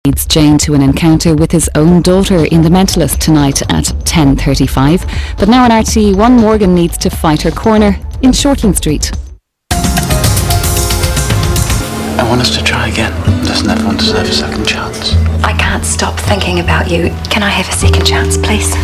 Leads Jane to an encounter with his own daughter in The Mentalist tonight at 10:35. But now on RTE1, Morgan needs to fight her corner in Shortland Street. I want us to try again. Doesn't everyone deserve a second chance? I can't stop thinking about you. Can I have a second chance, please?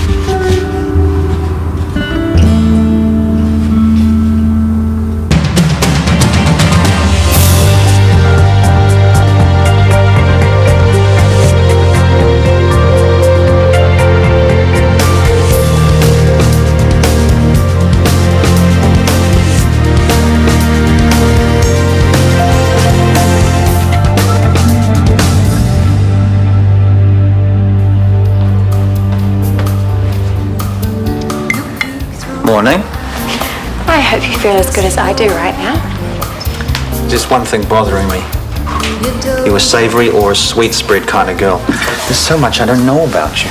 Morning. I hope you feel as good as I do right now. Just one thing bothering me. You a savoury or a sweet spread kind of girl? There's so much I don't know about you.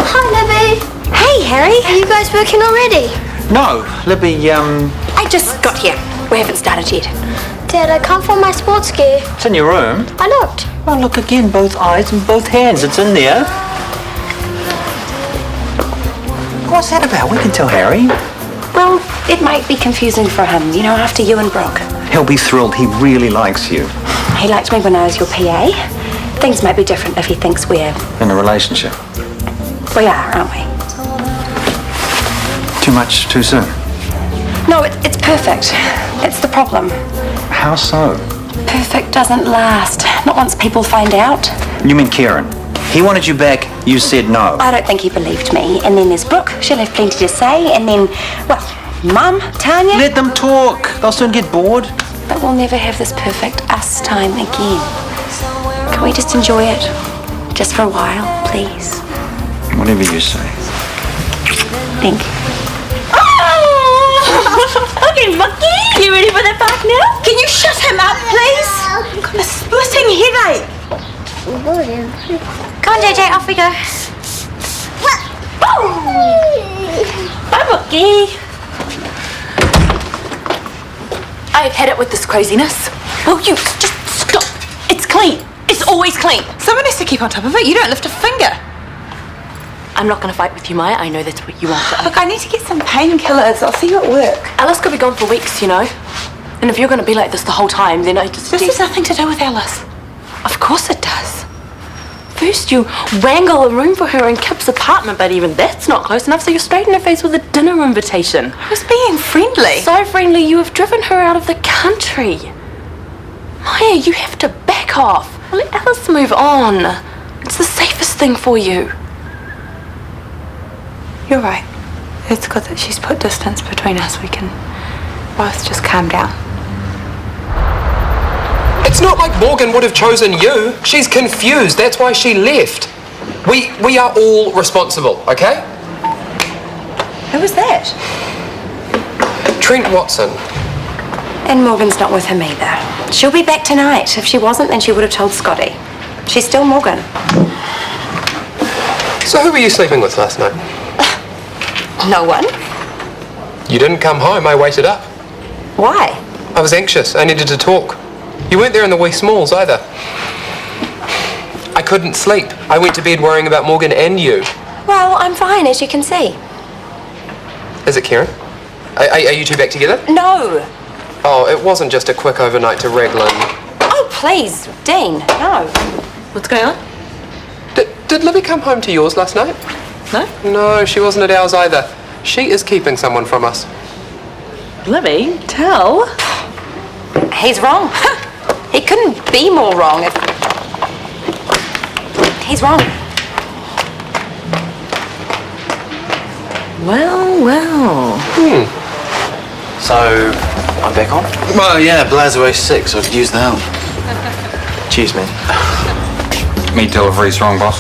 Hi, Libby. Hey, Harry. Are you guys working already? No, Libby, I just got here. We haven't started yet. Dad, I can't find my sports gear. it's in your room. I looked. Well, look again, both eyes and both hands. It's in there. What's that about? We can tell Harry. Well, it might be confusing for him, you know, after you and Brooke. He'll be thrilled. He really likes you. He liked me when I was your PA. Things might be different if he thinks we're... In a relationship. We are, aren't we? Too much, too soon. No, it's perfect. It's the problem. How so? Perfect doesn't last. Not once people find out. You mean Kieran? He wanted you back, you said no. I don't think he believed me. And then there's Brooke. She'll have plenty to say. And then, well, Mum, Tanya. Let them talk. They'll soon get bored. But we'll never have this perfect us time again. Can we just enjoy it? Just for a while, please? Whatever you say. Thank you. Okay, Bucky, you ready for the park now? Can you shut him up, please? I've got a splitting headache. Come on, JJ, off we go. Bye, Bucky. I've had it with this craziness. Will you just stop? It's clean. It's always clean. Someone has to keep on top of it. You don't lift a finger. I'm not going to fight with you, Maya. I know that's what you want. Look, I need to get some painkillers. I'll see you at work. Alice could be gone for weeks, you know. And if you're going to be like this the whole time, then I just... This has nothing to do with Alice. Of course it does. First you wrangle a room for her in Kip's apartment, but even that's not close enough, so you're straight in her face with a dinner invitation. I was being friendly. So friendly, you have driven her out of the country. Maya, you have to back off. Let Alice move on. It's the safest thing for you. You're right. It's good that she's put distance between us. We can both just calm down. It's not like Morgan would have chosen you. She's confused. That's why she left. We are all responsible, okay? Who was that? Trent Watson. And Morgan's not with him either. She'll be back tonight. If she wasn't, then she would have told Scotty. She's still Morgan. So who were you sleeping with last night? No one? You didn't come home. I waited up. Why? I was anxious. I needed to talk. You weren't there in the wee smalls either. I couldn't sleep. I went to bed worrying about Morgan and you. Well, I'm fine, as you can see. Is it Kieran? Are you two back together? No. Oh, it wasn't just a quick overnight to Raglan. Oh, please, Dean, no. What's going on? Did Libby come home to yours last night? No? No, she wasn't at ours either. She is keeping someone from us. Libby, tell. He's wrong. He couldn't be more wrong if... He's wrong. Well. So, I'm back on? Well, yeah, Blair's away sick, so I could use the help. Cheers, man. Meat delivery's wrong, boss.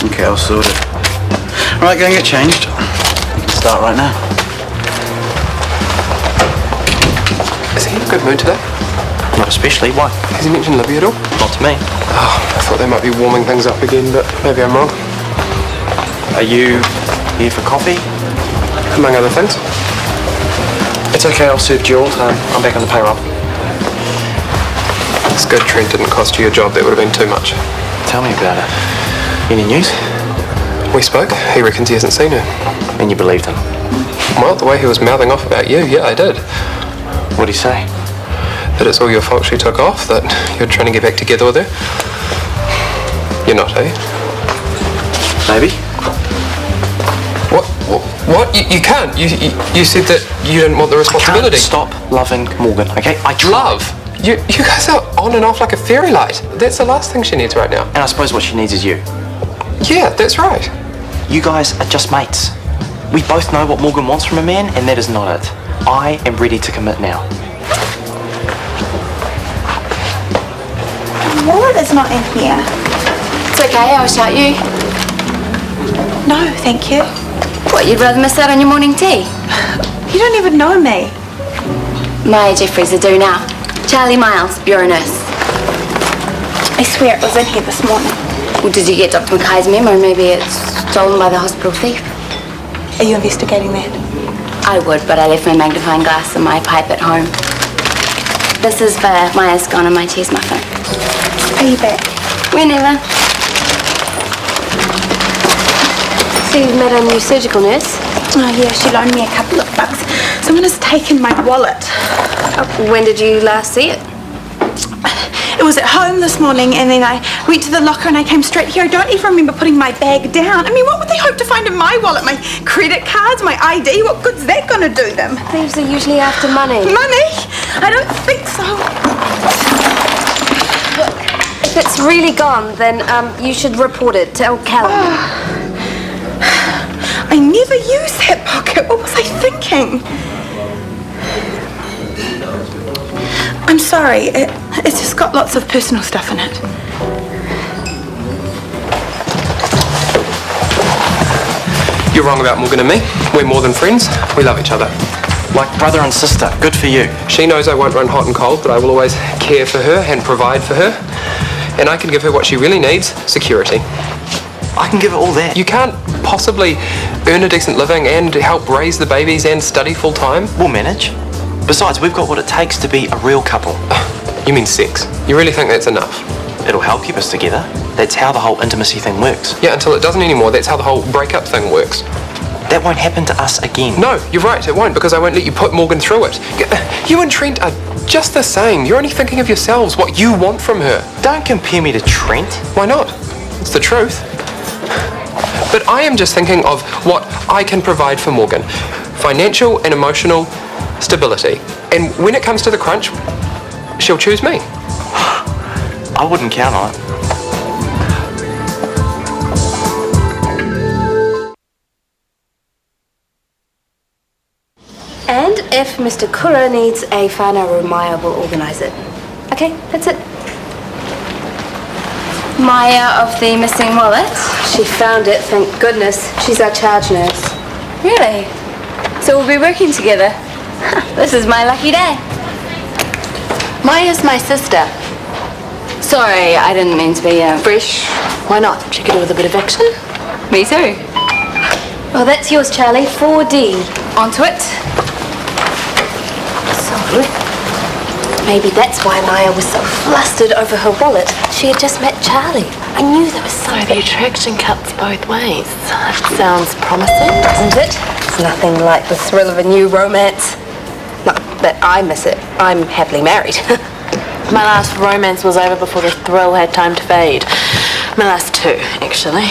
Okay, I'll sort it. Right, go and get changed. You can start right now. Is he in a good mood today? Not especially. Why? Has he mentioned Libby at all? Not to me. Oh, I thought they might be warming things up again, but maybe I'm wrong. Are you here for coffee? Among other things. It's okay, I'll serve Jewel. I'm back on the payroll. It's good Trent didn't cost you your job. That would have been too much. Tell me about it. Any news? We spoke. He reckons he hasn't seen her. And you believed him? Well, the way he was mouthing off about you, yeah, I did. What'd he say? That it's all your fault she took off, that you're trying to get back together with her. You're not, eh? Maybe. What? You can't. You said that you didn't want the responsibility. I can't stop loving Morgan, okay? I tried. Love? You guys are on and off like a fairy light. That's the last thing she needs right now. And I suppose what she needs is you. Yeah, that's right. You guys are just mates. We both know what Morgan wants from a man, and that is not it. I am ready to commit now. Wallet is not in here. It's okay, I'll shout you. No, thank you. What, you'd rather miss out on your morning tea? You don't even know me. Maya Jeffries, I do now. Charlie Miles, bureau nurse. I swear it was in here this morning. Well, did you get Dr. Mackay's memo? Maybe it's stolen by the hospital thief. Are you investigating that? I would, but I left my magnifying glass and my pipe at home. This is for Maya's scone and my cheese muffin. Are you back? Whenever. So you've met a new surgical nurse? Oh yeah, she loaned me a couple of bucks. Someone has taken my wallet. When did you last see it? It was at home this morning, and then I went to the locker and I came straight here. I don't even remember putting my bag down. I mean, what would they hope to find in my wallet? My credit cards, my ID? What good's that going to do them? Thieves are usually after money. Money? I don't think so. Look, if it's really gone, then you should report it. Tell Callum. I never use that pocket. What was I thinking? I'm sorry. It's just got lots of personal stuff in it. You're wrong about Morgan and me. We're more than friends. We love each other. Like brother and sister. Good for you. She knows I won't run hot and cold, but I will always care for her and provide for her. And I can give her what she really needs, security. I can give her all that. You can't possibly earn a decent living and help raise the babies and study full time. We'll manage. Besides, we've got what it takes to be a real couple. You mean sex? You really think that's enough? It'll help keep us together. That's how the whole intimacy thing works. Yeah, until it doesn't anymore. That's how the whole breakup thing works. That won't happen to us again. No, you're right, it won't, because I won't let you put Morgan through it. You and Trent are just the same. You're only thinking of yourselves, what you want from her. Don't compare me to Trent. Why not? It's the truth. But I am just thinking of what I can provide for Morgan. Financial and emotional stability. And when it comes to the crunch, she'll choose me. I wouldn't count on it. And if Mr. Kura needs a whānau, Maya will organise it. Okay, that's it. Maya of the missing wallet. She found it, thank goodness. She's our charge nurse. Really? So we'll be working together. This is my lucky day. Maya's my sister. Sorry, I didn't mean to be Fresh. Why not? She could do with a bit of action. Me too. Well, that's yours, Charlie. 4D. Onto it. So, maybe that's why Maya was so flustered over her wallet. She had just met Charlie. I knew there was So something. the attraction cuts both ways. That sounds promising. Doesn't it? It's nothing like the thrill of a new romance. Not that I miss it. I'm happily married. My last romance was over before the thrill had time to fade. My last two, actually.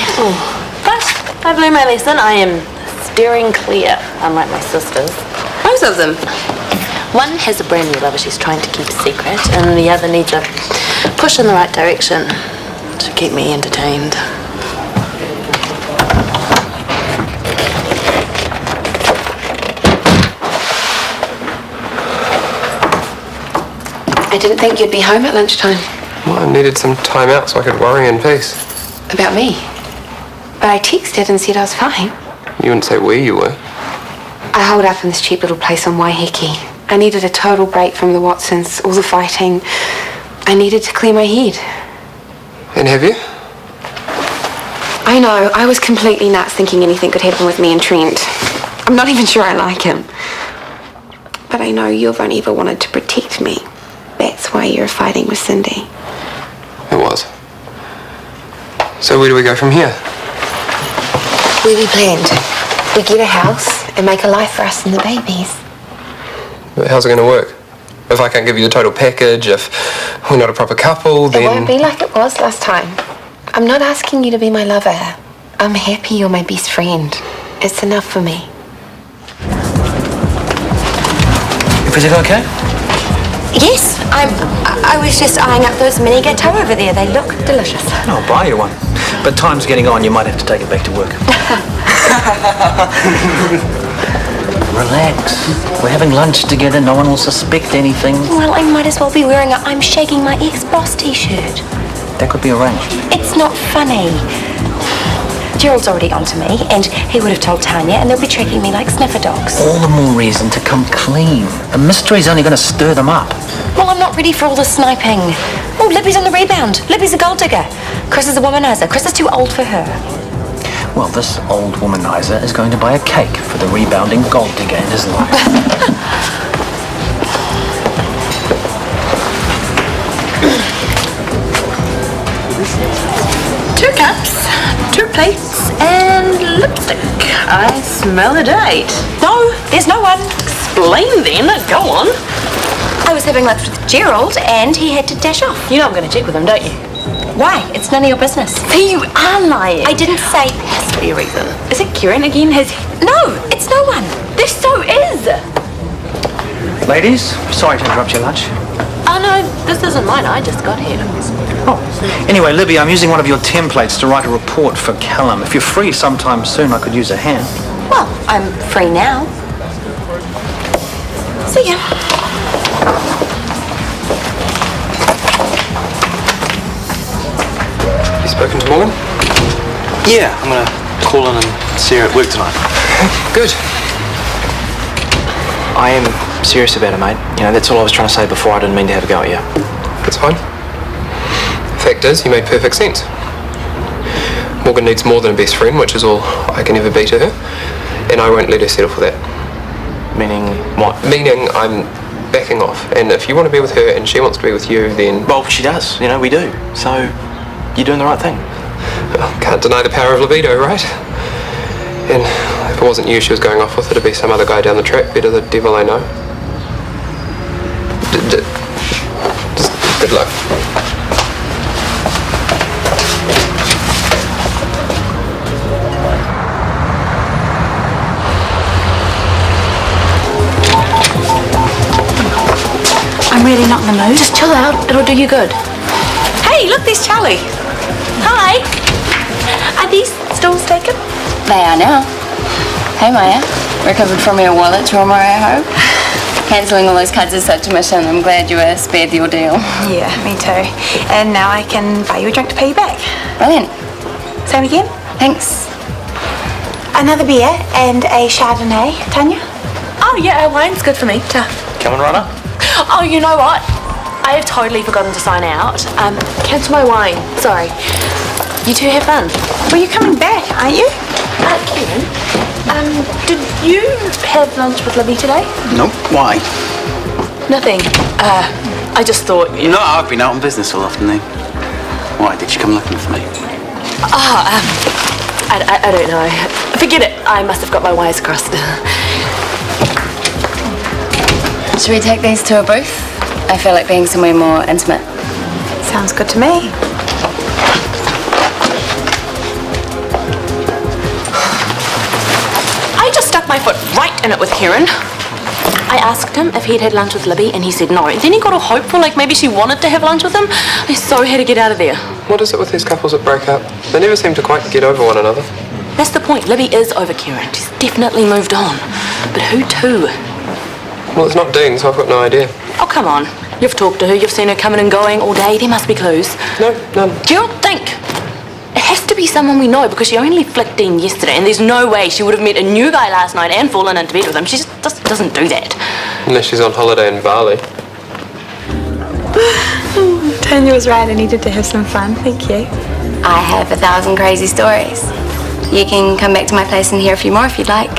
But I've learned my lesson. I am steering clear, unlike my sisters. Most of them. One has a brand new lover she's trying to keep secret, and the other needs a push in the right direction to keep me entertained. I didn't think you'd be home at lunchtime. Well, I needed some time out so I could worry in peace. About me. But I texted and said I was fine. You wouldn't say where you were. I holed up in this cheap little place on Waiheke. I needed a total break from the Watsons, all the fighting. I needed to clear my head. And have you? I know, I was completely nuts thinking anything could happen with me and Trent. I'm not even sure I like him. But I know you've only ever wanted to protect me. That's That's why you were fighting with Cindy. It was. So where do we go from here? We planned. We get a house and make a life for us and the babies. But how's it going to work? If I can't give you the total package, if we're not a proper couple, then... It won't be like it was last time. I'm not asking you to be my lover. I'm happy you're my best friend. It's enough for me. Everything okay? Yes, I was just eyeing up those mini gâteaux over there. They look delicious. I'll buy you one. But time's getting on, you might have to take it back to work. Relax. We're having lunch together, no one will suspect anything. Well, I might as well be wearing a I'm shaking my ex-boss t-shirt. That could be arranged. It's not funny. Gerald's already onto me, and he would have told Tanya, and they'll be tracking me like sniffer dogs. All the more reason to come clean. The mystery's only going to stir them up. Well, I'm not ready for all the sniping. Oh, Libby's on the rebound. Libby's a gold digger. Chris is a womanizer. Chris is too old for her. Well, this old womanizer is going to buy a cake for the rebounding gold digger in his life. 2 cups, 2 plates, and lipstick. I smell a date. No, there's no one. Explain then. Go on. I was having lunch with Gerald, and he had to dash off. You know I'm going to check with him, don't you? Why? It's none of your business. You are lying. I didn't say... There has to be a reason. Is it Kieran again? No, it's no one. There so is. Ladies, sorry to interrupt your lunch. Oh no, this isn't mine. I just got here. Oh, anyway, Libby, I'm using one of your templates to write a report for Callum. If you're free sometime soon, I could use a hand. Well, I'm free now. See ya. You spoken to Morgan? Yeah, I'm gonna call in and see her at work tonight. Good. I am serious about it, mate. You know, that's all I was trying to say before. I didn't mean to have a go at you. That's fine. Fact is, you made perfect sense. Morgan needs more than a best friend, which is all I can ever be to her, and I won't let her settle for that. Meaning what? Meaning I'm backing off, and if you want to be with her and she wants to be with you, then... Well, she does. You know, we do. So, you're doing the right thing. Well, can't deny the power of libido, right? And if it wasn't you she was going off with, it'd be some other guy down the track, better the devil I know. Just good luck. I'm really not in the mood. Just chill out. It'll do you good. Hey, look, there's Charlie. Hi. Are these stalls taken? They are now. Hey Maya, recovered from your wallet trauma, I hope. Cancelling all those cards is such a mission. I'm glad you were spared the ordeal. Yeah, me too. And now I can buy you a drink to pay you back. Brilliant. Same again? Thanks. Another beer and a Chardonnay, Tanya? Oh yeah, wine's good for me. Coming, Runner? Oh, you know what? I have totally forgotten to sign out. Cancel my wine. Sorry. You two have fun. Well, you're coming back, aren't you? Kieran, did you have lunch with Libby today? Nope. Why? Nothing. I just thought... No, I've been out on business all afternoon. Why, did she come looking for me? I don't know. Forget it. I must have got my wires crossed. Should we take these to a booth? I feel like being somewhere more intimate. Sounds good to me. I just stuck my foot right in it with Kieran. I asked him if he'd had lunch with Libby, and he said no. Then he got all hopeful, like maybe she wanted to have lunch with him. I so had to get out of there. What is it with these couples that break up? They never seem to quite get over one another. That's the point. Libby is over Kieran. She's definitely moved on. But who to? Well, it's not Dean, so I've got no idea. Oh, come on. You've talked to her, you've seen her coming and going all day. There must be clues. No, none. Gerald, think. It has to be someone we know because she only flicked Dean yesterday, and there's no way she would have met a new guy last night and fallen into bed with him. She just doesn't do that. Unless she's on holiday in Bali. Tanya was right. I needed to have some fun. Thank you. I have 1,000 crazy stories. You can come back to my place and hear a few more if you'd like.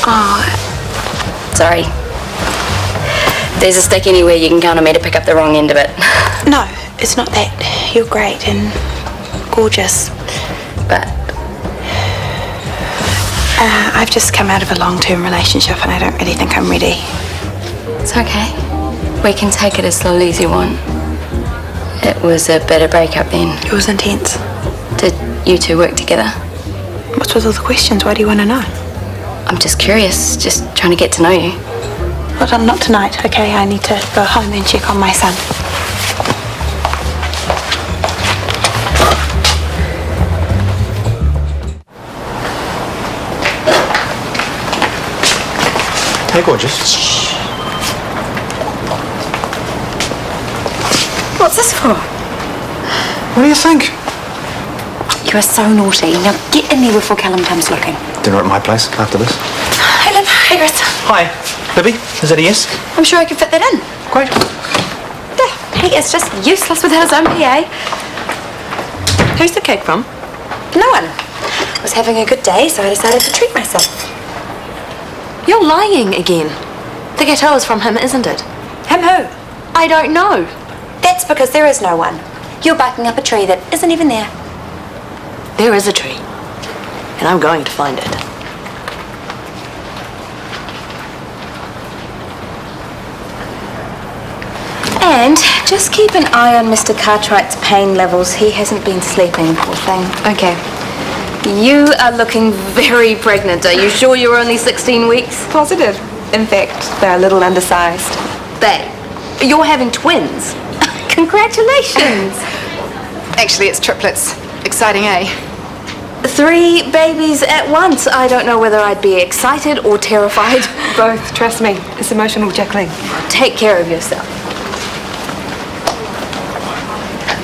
Oh, Sorry. There's a stick anywhere you can count on me to pick up the wrong end of it. No, it's not that. You're great and gorgeous. But I've just come out of a long-term relationship and I don't really think I'm ready. it's okay. We can take it as slowly as you want. It was a better breakup then. It was intense. Did you two work together? What's with all the questions? Why do you want to know? I'm just curious, just trying to get to know you. Well, not tonight, okay? I need to go home and check on my son. Hey, gorgeous. What's this for? What do you think? You are so naughty. Now get in there before Callum comes looking. Dinner at my place after this. Hey, Lynn. Hey, Chris. Hi. Libby, is that a yes? I'm sure I can fit that in. Great. He is just useless without his own PA. Who's the cake from? No one. I was having a good day, so I decided to treat myself. You're lying again. The gâteau is from him, isn't it? Him who? I don't know. That's because there is no one. You're barking up a tree that isn't even there. There is a tree, and I'm going to find it. And just keep an eye on Mr. Cartwright's pain levels. He hasn't been sleeping, poor thing. Okay. You are looking very pregnant. Are you sure you're only 16 weeks? Positive. In fact, they're a little undersized. Babe, you're having twins. Congratulations. Actually, it's triplets. Exciting, eh? 3 babies at once. I don't know whether I'd be excited or terrified. Both, trust me. It's emotional juggling. Take care of yourself.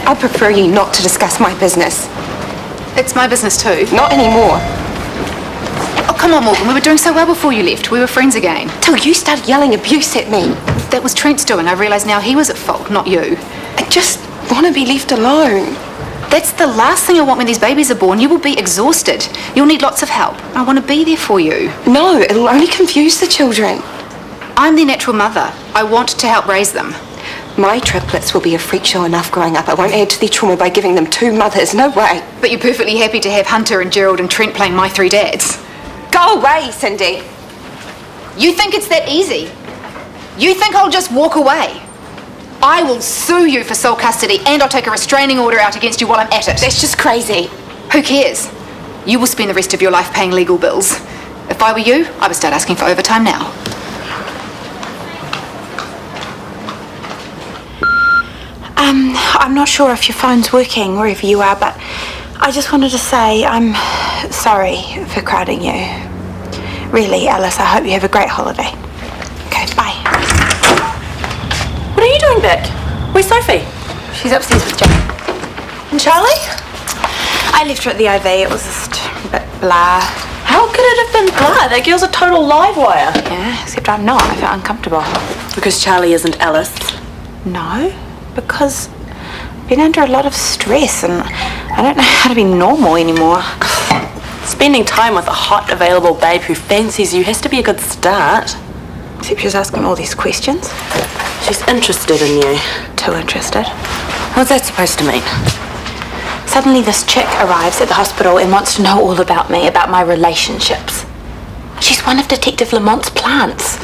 I prefer you not to discuss my business. It's my business too. Not anymore. Oh, come on, Morgan. We were doing so well before you left. We were friends again. Till you started yelling abuse at me. That was Trent's doing. I realise now he was at fault, not you. I just want to be left alone. That's the last thing I want when these babies are born. You will be exhausted. You'll need lots of help. I want to be there for you. No, it'll only confuse the children. I'm their natural mother. I want to help raise them. My triplets will be a freak show enough growing up. I won't add to their trauma by giving them 2 mothers. No way. But you're perfectly happy to have Hunter and Gerald and Trent playing my 3 dads. Go away, Cindy. You think it's that easy? You think I'll just walk away? I will sue you for sole custody and I'll take a restraining order out against you while I'm at it. That's just crazy. Who cares? You will spend the rest of your life paying legal bills. If I were you, I would start asking for overtime now. I'm not sure if your phone's working wherever you are, but I just wanted to say I'm sorry for crowding you. Really, Alice, I hope you have a great holiday. Okay, bye. What are you doing back? Where's Sophie? She's upstairs with Jack. And Charlie? I left her at the IV. It was just a bit blah. How could it have been blah? That girl's a total live wire. Yeah, except I'm not. I felt uncomfortable. Because Charlie isn't Alice. No, because I've been under a lot of stress and I don't know how to be normal anymore. Spending time with a hot, available babe who fancies you has to be a good start. Except she's asking all these questions. She's interested in you. Too interested. What's that supposed to mean? Suddenly this chick arrives at the hospital and wants to know all about me, about my relationships. She's one of Detective Lamont's plants.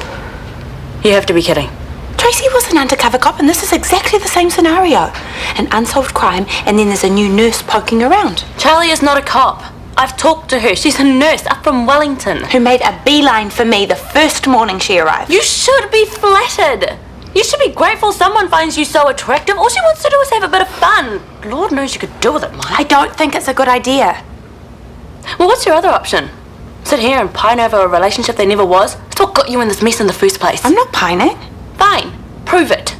You have to be kidding. Tracy was an undercover cop and this is exactly the same scenario. An unsolved crime and then there's a new nurse poking around. Charlie is not a cop. I've talked to her. She's a nurse up from Wellington. Who made a beeline for me the first morning she arrived. You should be flattered. You should be grateful someone finds you so attractive. All she wants to do is have a bit of fun. Lord knows you could do with it, Mike. I don't think it's a good idea. Well, what's your other option? Sit here and pine over a relationship there never was? That's what got you in this mess in the first place. I'm not pining. Fine. Prove it.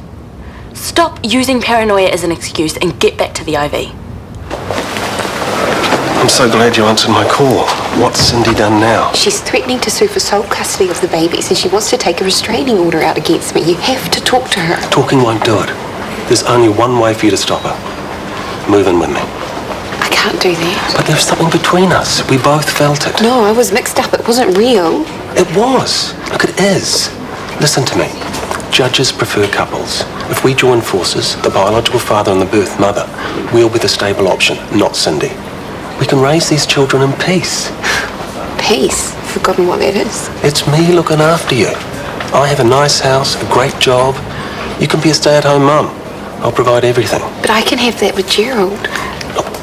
Stop using paranoia as an excuse and get back to the IV. I'm so glad you answered my call. What's Cindy done now? She's threatening to sue for sole custody of the babies and she wants to take a restraining order out against me. You have to talk to her. Talking won't do it. There's only one way for you to stop her. Move in with me. I can't do that. But there's something between us. We both felt it. No, I was mixed up. It wasn't real. It was. Look, it is. Listen to me. Judges prefer couples. If we join forces, the biological father and the birth mother, we'll be the stable option, not Cindy. We can raise these children in peace. Peace? Forgotten what that is. It's me looking after you. I have a nice house, a great job. You can be a stay-at-home mum. I'll provide everything. But I can have that with Gerald. Look,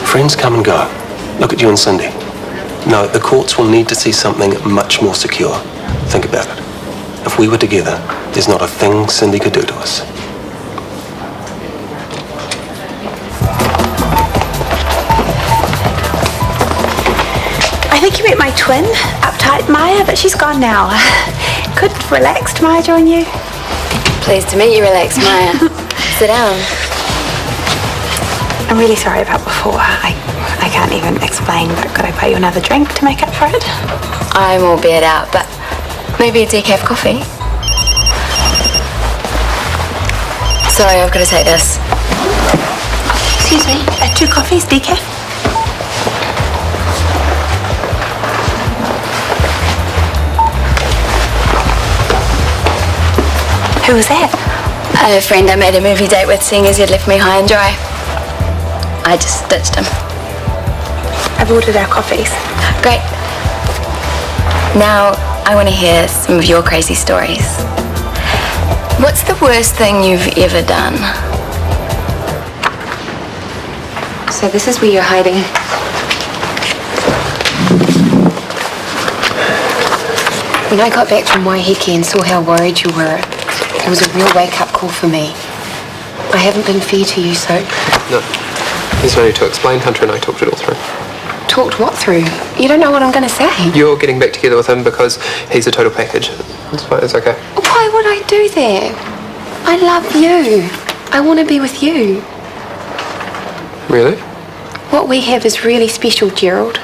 friends come and go. Look at you and Cindy. No, the courts will need to see something much more secure. Think about it. If we were together, there's not a thing Cindy could do to us. I think you met my twin, uptight Maya, but she's gone now. Could relaxed Maya join you? Pleased to meet you, relaxed Maya. Sit down. I'm really sorry about before. I can't even explain, but could I buy you another drink to make up for it? I'm all beard out, but maybe a decaf coffee? Sorry, I've got to take this. Excuse me, 2 coffees, decaf? Who was that? A friend I made a movie date with, seeing as he'd left me high and dry. I just ditched him. I've ordered our coffees. Great. Now, I want to hear some of your crazy stories. What's the worst thing you've ever done? So this is where you're hiding. When I got back from Waiheke and saw how worried you were, it was a real wake-up call for me. I haven't been fair to you, so... No. There's no need to explain. Hunter and I talked it all through. Talked what through? You don't know what I'm going to say. You're getting back together with him because he's a total package. It's fine, it's okay. Why would I do that? I love you. I want to be with you. Really? What we have is really special, Gerald.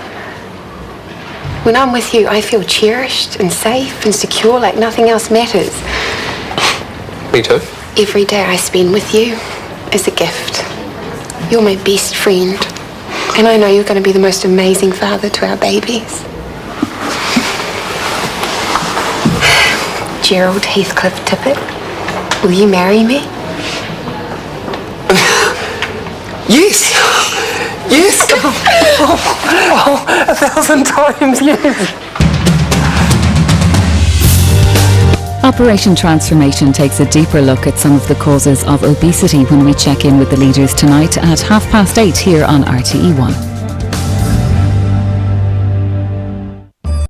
When I'm with you, I feel cherished and safe and secure like nothing else matters. Me too. Every day I spend with you is a gift. You're my best friend. And I know you're going to be the most amazing father to our babies. Gerald Heathcliff Tippett, will you marry me? Yes! Yes! 1,000 times yes! Operation Transformation takes a deeper look at some of the causes of obesity when we check in with the leaders tonight at 8:30 here on RTE1.